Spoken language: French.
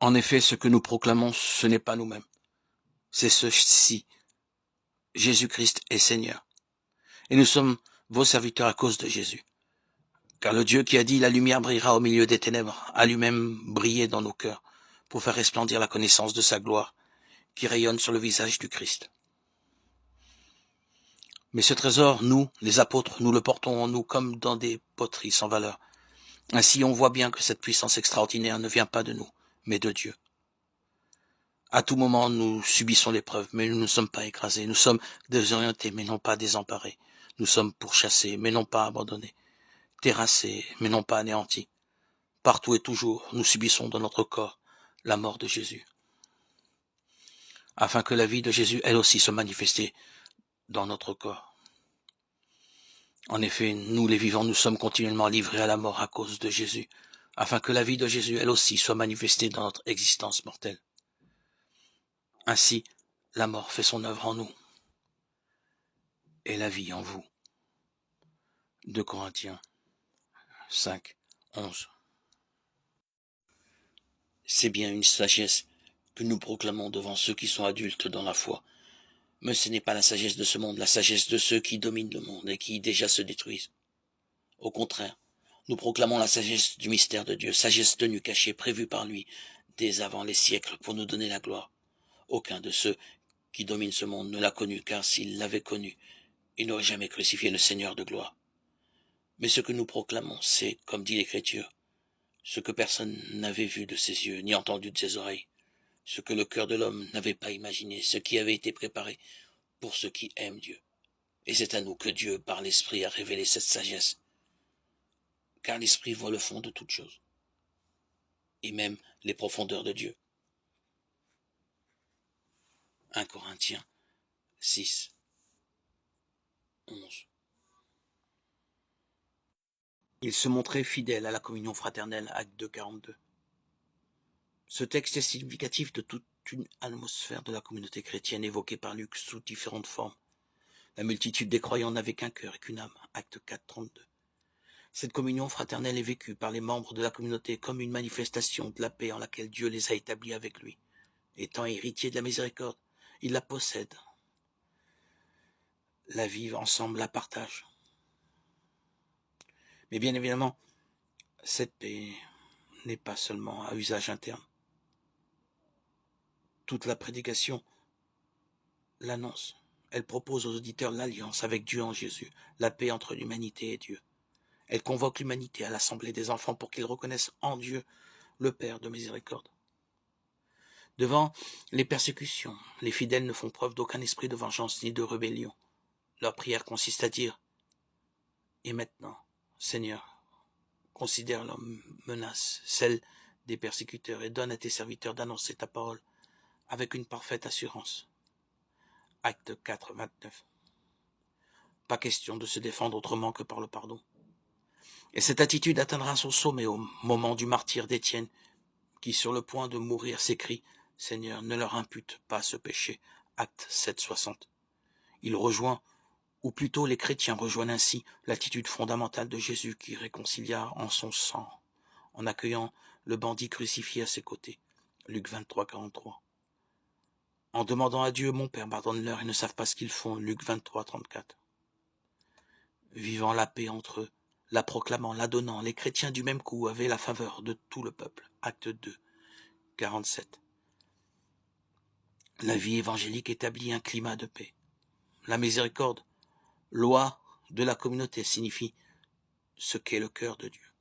En effet, ce que nous proclamons, ce n'est pas nous-mêmes. C'est ceci. Jésus-Christ est Seigneur. Et nous sommes vos serviteurs à cause de Jésus. Car le Dieu qui a dit « La lumière brillera au milieu des ténèbres » a lui-même brillé dans nos cœurs pour faire resplendir la connaissance de sa gloire qui rayonne sur le visage du Christ. Mais ce trésor, nous, les apôtres, nous le portons en nous comme dans des poteries sans valeur. Ainsi, on voit bien que cette puissance extraordinaire ne vient pas de nous, mais de Dieu. À tout moment, nous subissons l'épreuve, mais nous ne sommes pas écrasés. Nous sommes désorientés, mais non pas désemparés. Nous sommes pourchassés, mais non pas abandonnés. Terrassés, mais non pas anéantis. Partout et toujours, nous subissons dans notre corps la mort de Jésus, afin que la vie de Jésus, elle aussi, se manifeste dans notre corps. En effet, nous les vivants, nous sommes continuellement livrés à la mort à cause de Jésus, afin que la vie de Jésus, elle aussi, soit manifestée dans notre existence mortelle. Ainsi, la mort fait son œuvre en nous, et la vie en vous. 2 Corinthiens 5, 11. C'est bien une sagesse que nous proclamons devant ceux qui sont adultes dans la foi. Mais ce n'est pas la sagesse de ce monde, la sagesse de ceux qui dominent le monde et qui déjà se détruisent. Au contraire, nous proclamons la sagesse du mystère de Dieu, sagesse tenue cachée, prévue par lui, dès avant les siècles, pour nous donner la gloire. Aucun de ceux qui dominent ce monde ne l'a connu, car s'il l'avait connu, il n'aurait jamais crucifié le Seigneur de gloire. Mais ce que nous proclamons, c'est, comme dit l'Écriture, ce que personne n'avait vu de ses yeux, ni entendu de ses oreilles, ce que le cœur de l'homme n'avait pas imaginé, ce qui avait été préparé pour ceux qui aiment Dieu. Et c'est à nous que Dieu, par l'Esprit, a révélé cette sagesse. Car l'Esprit voit le fond de toutes choses, et même les profondeurs de Dieu. 1 Corinthiens 6, 11. Il se montrait fidèle à la communion fraternelle, acte 2, 42. Ce texte est significatif de toute une atmosphère de la communauté chrétienne évoquée par Luc sous différentes formes. La multitude des croyants n'avait qu'un cœur et qu'une âme, acte 4, 32. Cette communion fraternelle est vécue par les membres de la communauté comme une manifestation de la paix en laquelle Dieu les a établis avec lui. Étant héritiers de la miséricorde, ils la possèdent, la vivent ensemble, la partagent. Mais bien évidemment, cette paix n'est pas seulement à usage interne. Toute la prédication l'annonce. Elle propose aux auditeurs l'alliance avec Dieu en Jésus, la paix entre l'humanité et Dieu. Elle convoque l'humanité à l'assemblée des enfants pour qu'ils reconnaissent en Dieu le Père de miséricorde. Devant les persécutions, les fidèles ne font preuve d'aucun esprit de vengeance ni de rébellion. Leur prière consiste à dire « Et maintenant, Seigneur, considère leurs menaces, celles des persécuteurs, et donne à tes serviteurs d'annoncer ta parole avec une parfaite assurance. » Acte 4, 29. Pas question de se défendre autrement que par le pardon. Et cette attitude atteindra son sommet au moment du martyre d'Étienne, qui, sur le point de mourir, s'écrie « Seigneur, ne leur impute pas ce péché. » Acte 7, 60. Il rejoint, ou plutôt les chrétiens rejoignent ainsi l'attitude fondamentale de Jésus qui réconcilia en son sang, en accueillant le bandit crucifié à ses côtés. Luc 23, 43. En demandant à Dieu, mon Père, pardonne-leur, ils ne savent pas ce qu'ils font. Luc 23, 34. Vivant la paix entre eux, la proclamant, la donnant, les chrétiens du même coup avaient la faveur de tout le peuple. Acte 2, 47. La vie évangélique établit un climat de paix. La miséricorde, loi de la communauté, signifie ce qu'est le cœur de Dieu.